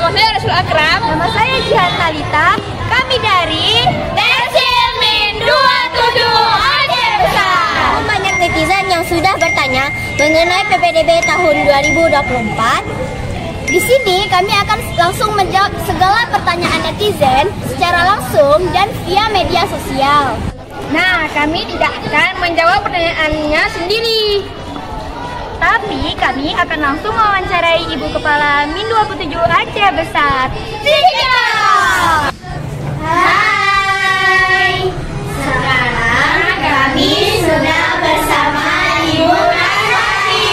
Nama saya Rasul Akram. Nama saya Jihan Talita. Kami dari Tersil Min 27 Aceh Besar. Banyak netizen yang sudah bertanya mengenai PPDB tahun 2024. Di sini kami akan langsung menjawab segala pertanyaan netizen secara langsung dan via media sosial. Nah, kami tidak akan menjawab pertanyaannya sendiri, Tapi kami akan langsung mewawancarai Ibu Kepala Min 27 Aceh Besar. Siap! Hai, sekarang kami sudah bersama Ibu Naswati.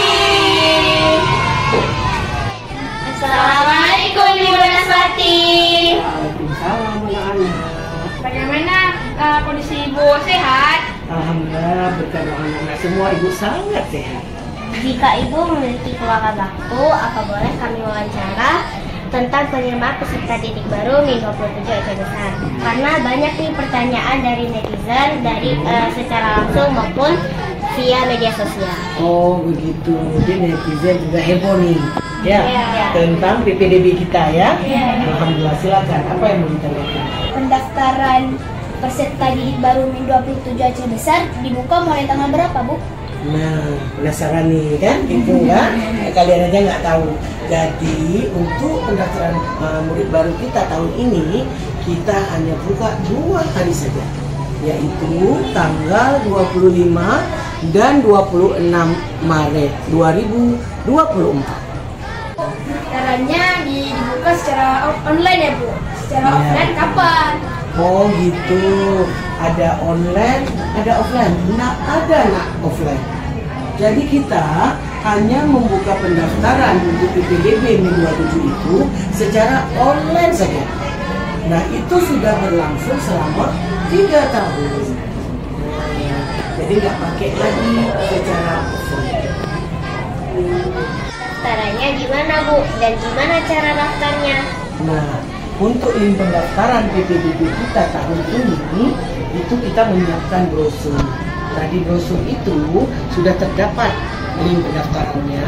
Assalamualaikum Ibu Naswati. Waalaikumsalam anak-anak. Bagaimana kondisi Ibu, sehat? Alhamdulillah berkat doa anak-anak semua ibu sangat sehat. Jika Ibu memiliki keluangan waktu, apa boleh kami wawancara tentang penerimaan peserta didik baru Min 27 Aceh Besar? Karena banyak nih pertanyaan dari netizen, dari secara langsung maupun via media sosial. Oh begitu, jadi netizen juga heboh nih ya, Iya. tentang PPDB kita ya. Iya. Alhamdulillah, silakan. Apa yang mau ditanyakan? Pendaftaran peserta didik baru Min 27 Aceh Besar dibuka mulai tanggal berapa, Bu? Nah, penasaran nih kan? Itu kan? Kalian aja nggak tahu. Jadi untuk pendaftaran murid baru kita tahun ini, kita hanya buka 2 hari saja, yaitu tanggal 25 dan 26 Maret 2024. Pendaftarannya dibuka secara online ya Bu? Secara Iya. offline kapan? Oh gitu, ada online, ada offline. Nah, ada offline. Jadi kita hanya membuka pendaftaran untuk PPDB Min 27 itu secara online saja. Nah, itu sudah berlangsung selama 3 tahun. Jadi nggak pakai lagi secara offline. Daftarannya gimana, Bu? Dan gimana cara daftarnya? Nah, untuk link pendaftaran PPDB kita tahun ini, itu kita menyiapkan brosur. Tadi brosur itu sudah terdapat link pendaftarannya.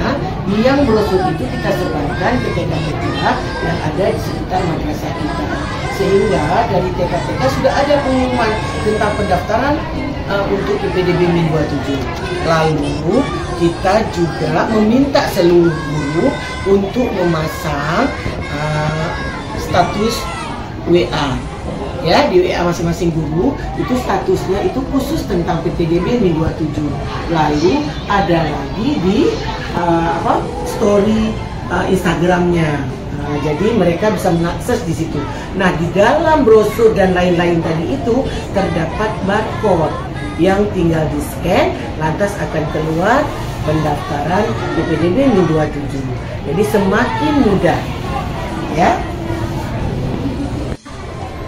Yang brosur itu kita sebarkan ke TK-TK yang ada di sekitar madrasah kita. Sehingga dari TK-TK sudah ada pengumuman tentang pendaftaran untuk PPDB Min 27. Lalu kita juga meminta seluruh guru untuk memasang status WA ya, di WA masing-masing guru itu statusnya itu khusus tentang PPDB Min 27. Lalu ada lagi di story Instagramnya. Jadi mereka bisa mengakses di situ. Nah, di dalam brosur dan lain-lain tadi itu terdapat barcode yang tinggal di scan, lantas akan keluar pendaftaran PPDB Min 27. Jadi semakin mudah ya.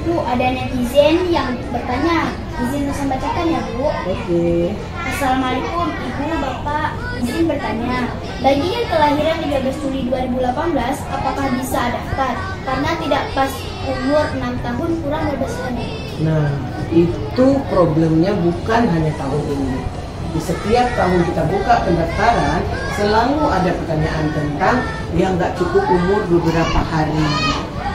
Bu, ada netizen yang bertanya. Izin saya bacakan ya, Bu. Oke. Assalamualaikum Ibu, Bapak. Izin bertanya, bagi yang kelahiran 13 Juli 2018, apakah bisa daftar? Karena tidak pas umur 6 tahun kurang 12 tahun. Nah, itu problemnya bukan hanya tahun ini. Di setiap tahun kita buka pendaftaran, selalu ada pertanyaan tentang yang nggak cukup umur beberapa hari.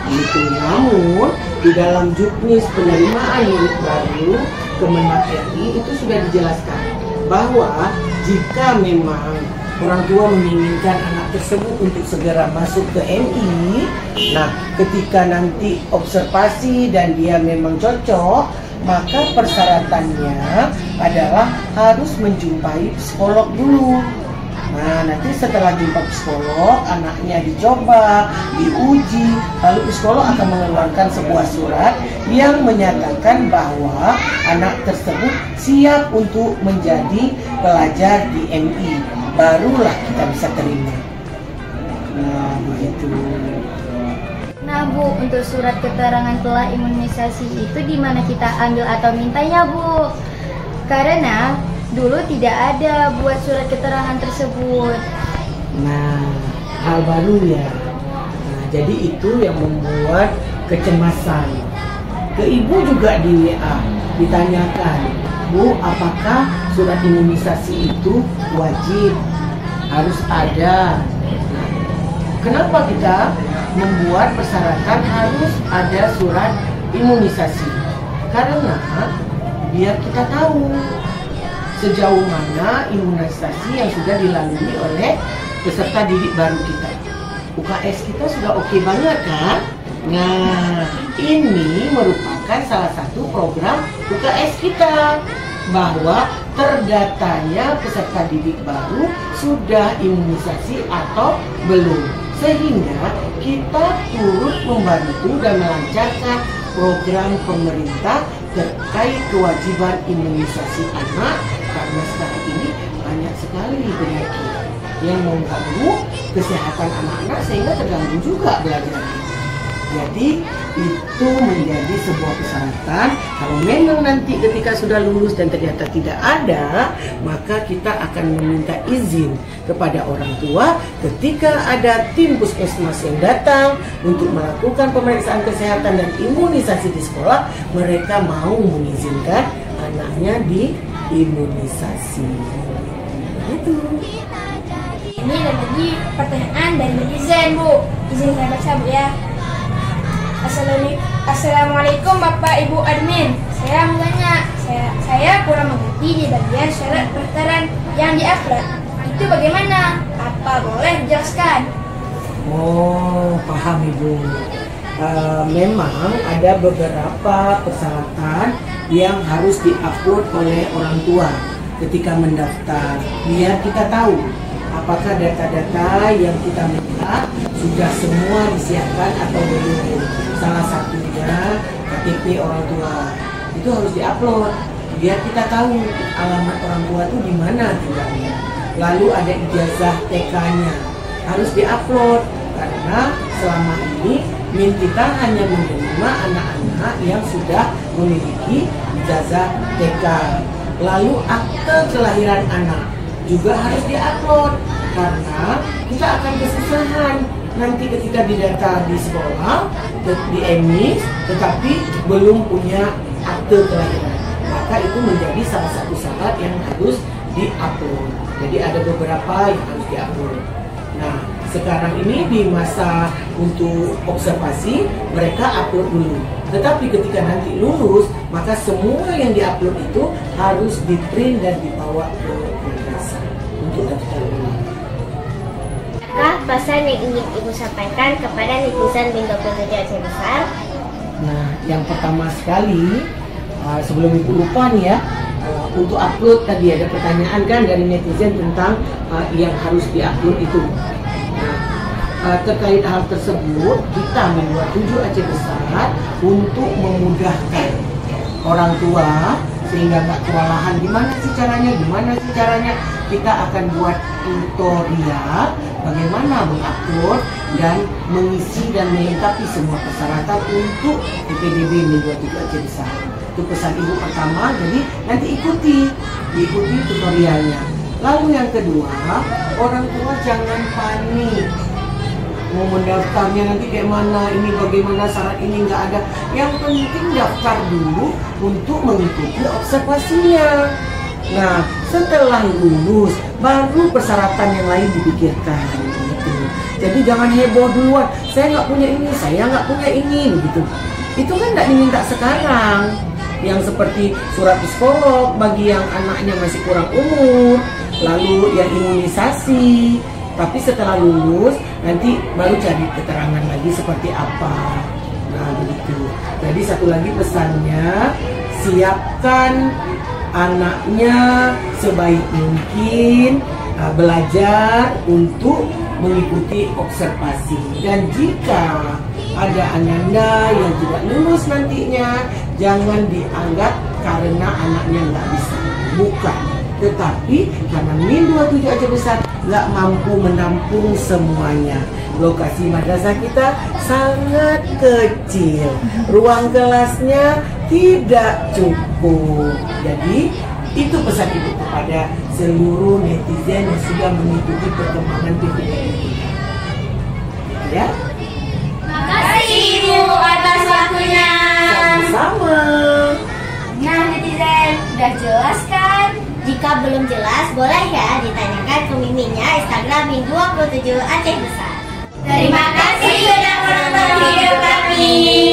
Itu namun di dalam juknis penerimaan murid baru Kemenag RI itu sudah dijelaskan bahwa jika memang orang tua menginginkan anak tersebut untuk segera masuk ke MI, nah ketika nanti observasi dan dia memang cocok, maka persyaratannya adalah harus menjumpai psikolog dulu. Nah, nanti setelah jumpa psikolog, anaknya dicoba, diuji, lalu psikolog akan mengeluarkan sebuah surat yang menyatakan bahwa anak tersebut siap untuk menjadi pelajar di MI. Barulah kita bisa terima. Nah, begitu. Nah, Bu, untuk surat keterangan telah imunisasi itu di mana kita ambil atau mintanya, Bu? Karena dulu tidak ada buat surat keterangan tersebut. Nah, hal baru ya. Nah, jadi itu yang membuat kecemasan. Ke ibu juga di WA ditanyakan, Bu, apakah surat imunisasi itu wajib? Harus ada. Nah, kenapa kita membuat persyaratan harus ada surat imunisasi. Karena biar kita tahu sejauh mana imunisasi yang sudah dilalui oleh peserta didik baru kita. UKS kita sudah oke banget kan? Nah, ini merupakan salah satu program UKS kita, bahwa terdatanya peserta didik baru sudah imunisasi atau belum, sehingga kita turut membantu dan melancarkan program pemerintah terkait kewajiban imunisasi anak, karena sekarang ini banyak sekali penyakit yang mengganggu kesehatan anak-anak sehingga terganggu juga belajarnya. Jadi itu menjadi sebuah persyaratan. Kalau memang nanti ketika sudah lulus dan ternyata tidak ada, maka kita akan meminta izin kepada orang tua ketika ada tim puskesmas yang datang untuk melakukan pemeriksaan kesehatan dan imunisasi di sekolah, mereka mau mengizinkan anaknya diimunisasi. Itu. Ini ada lagi pertanyaan dari netizen, Bu. Izin saya baca, Bu, ya. Assalamualaikum Bapak Ibu admin. Saya mau tanya, saya kurang mengerti di bagian syarat pendaftaran yang diupload. Itu bagaimana? Apa boleh dijelaskan? Oh, paham Ibu. Memang ada beberapa persyaratan yang harus diupload oleh orang tua ketika mendaftar, biar kita tahu apakah data-data yang kita minta sudah semua disiapkan atau belum. Salah satunya KTP orang tua itu harus diupload biar kita tahu alamat orang tua itu di mana tinggalnya. Lalu ada ijazah TK-nya harus diupload, karena selama ini kita hanya menerima anak-anak yang sudah memiliki ijazah TK. Lalu akte kelahiran anak juga harus diupload, karena kita akan kesusahan nanti ketika didata di sekolah, di emis, tetapi belum punya akte kelahiran. Maka itu menjadi salah satu syarat yang harus diupload. Jadi ada beberapa yang harus diupload. Nah, sekarang ini di masa untuk observasi, mereka upload dulu. Tetapi ketika nanti lulus, maka semua yang diupload itu harus di-print dan dibawa ke madrasah untuk daftar ulang. Apakah pesan yang ingin Ibu sampaikan kepada netizen Bin27 Aceh Besar? Nah, yang pertama sekali, sebelum Ibu lupa nih ya, untuk upload tadi ada pertanyaan kan dari netizen tentang yang harus diupload itu. Nah, terkait hal tersebut, kita Bin27 Aceh Besar untuk memudahkan orang tua sehingga nggak kewalahan gimana sih caranya, kita akan buat tutorial bagaimana mengupload dan mengisi dan melengkapi semua persyaratan untuk IPDB Bin27 Aceh Besar. Itu pesan Ibu pertama, jadi nanti diikuti tutorialnya. Lalu yang kedua, orang tua jangan panik mau mendaftarnya nanti kayak mana, ini bagaimana, syarat ini nggak ada. Yang penting daftar dulu untuk mengikuti observasinya. Nah, setelah lulus baru persyaratan yang lain dipikirkan gitu. Jadi jangan heboh duluan, saya nggak punya ini, saya nggak punya ini begitu. Itu kan nggak diminta sekarang. Yang seperti surat psikolog bagi yang anaknya masih kurang umur, lalu yang imunisasi. Tapi setelah lulus nanti baru cari keterangan lagi seperti apa. Nah begitu. Jadi satu lagi pesannya, siapkan anaknya sebaik mungkin belajar untuk mengikuti observasi. Dan jika ada ananda yang tidak lulus nantinya, jangan dianggap karena anaknya nggak bisa. Bukan. Tetapi karena Bin27 Aceh Besar nggak mampu menampung semuanya. Lokasi madrasah kita sangat kecil, ruang kelasnya tidak cukup. Jadi itu pesan Ibu kepada seluruh netizen yang sudah mengikuti perkembangan PPDB kita. Ya. Makasih Ibu atas waktunya. Sama-sama. Nah netizen, udah jelas kan? Jika belum jelas, boleh ya ditanyakan ke Miminya Instagram Bin27 Aceh Besar. Terima kasih sudah email kami.